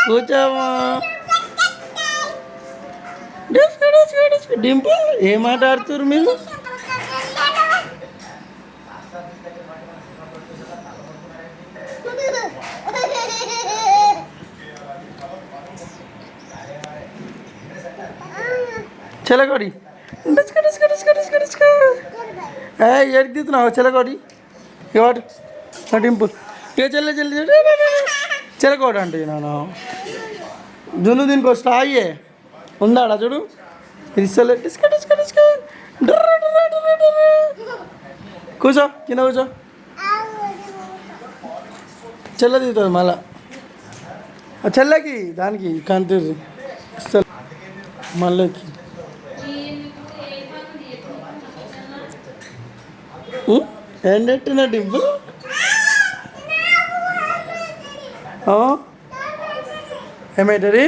కూర్చోమా. డింపుల్ ఏం ఆట ఆడుతున్నారు మీరు? చెలగొడి ఎడికి తీస్తున్నావు చెలగొడి ఇవాడు డింపుల్ ఇక చెలగొడు అంటే నాన్న జున్ను దీనికి వస్తా అయ్యే ఉందాడా చూడు ఇసలే కూర్చో కింద కూర్చో చెల్ల తీస్తుంది మళ్ళా చెల్లకి దానికి కంతి ఇస్తారు మళ్ళీకి ఏంటంటే డింపుల్ ఏమైతుంది?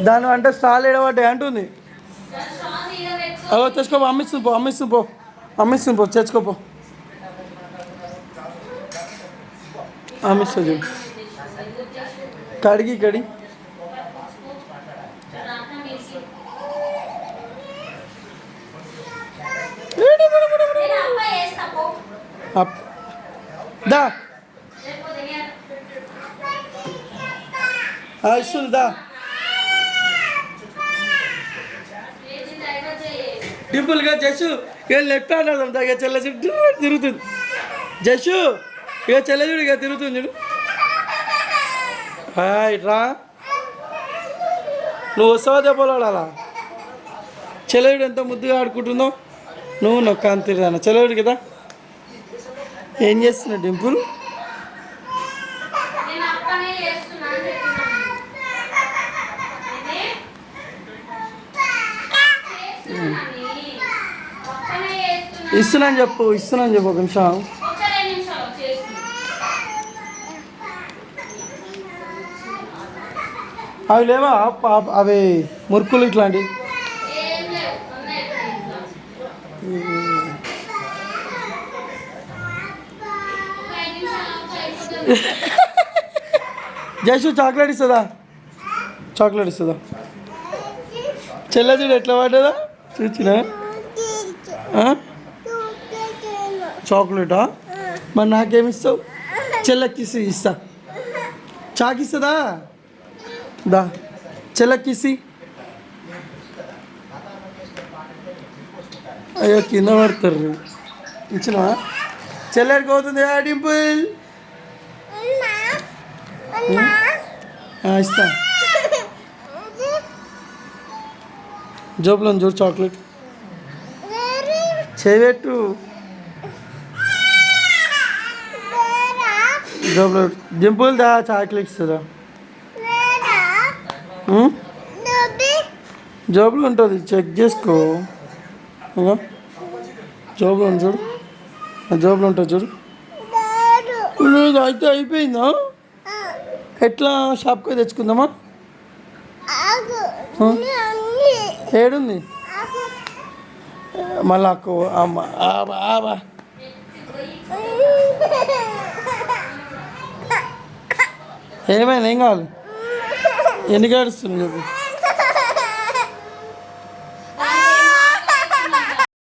దాని అంటే స్టాల్ ఏడబడ్డాయి అంటుంది. అదో తెచ్చుకోపో అమ్మిస్తుంది పో తెచ్చుకోపో అమ్మిస్తుంది చూడు కడిగి దా ఇస్తుంది దా డింపుల్గా జషు ఇక లెఫ్ట్ ఆడదాం ఇక చెల్ల చూడు తిరుగుతుంది. జషు ఇక చెల్ల చూడు ఇక తిరుగుతుంది చూడు. ఇట్రా నువ్వు వస్తావా దెబ్బలాడాలా? చెల్లెడు ఎంత ముద్దుగా ఆడుకుంటుందో నువ్వు నొక్క అంతిరానా చెల్లెడు కదా. ఏం చేస్తున్నావు డింపుల్? ఇస్తున్నాను చెప్పు ఒక నిమిషం. అవి లేవా అవి మురుకులు ఇట్లాంటివి? జైసు చాక్లెట్ ఇస్తుందా చెల్ల చూడు ఎట్లా పడ్డదా చూచినా చాక్లెటా? మరి నాకేమిస్తావు? చెల్లకి ఇస్తా. చాకిస్తుందా? దా చెల్లకిసి. అయ్యో కింద పడతారు. ఇచ్చినా చెల్లెడికి అవుతుంది డింపుల్. ఇస్తా. జోబులో చూడు చాక్లెట్ చేయబెట్టు. జోబులో డింపుల్ దా చాక్లెట్ ఇస్తుందా? జోబులో ఉంటుంది చెక్ చేసుకో. జోబులో చూడు జోబులో ఉంటుంది చూడు. లేదు అయితే అయిపోయిందా? ఎట్లా షాప్కి తెచ్చుకుందామా? ఏడుంది మళ్ళా ఏమైనా ఏం కావాలి? ఎన్ని గడుస్తున్నావు చెప్పు.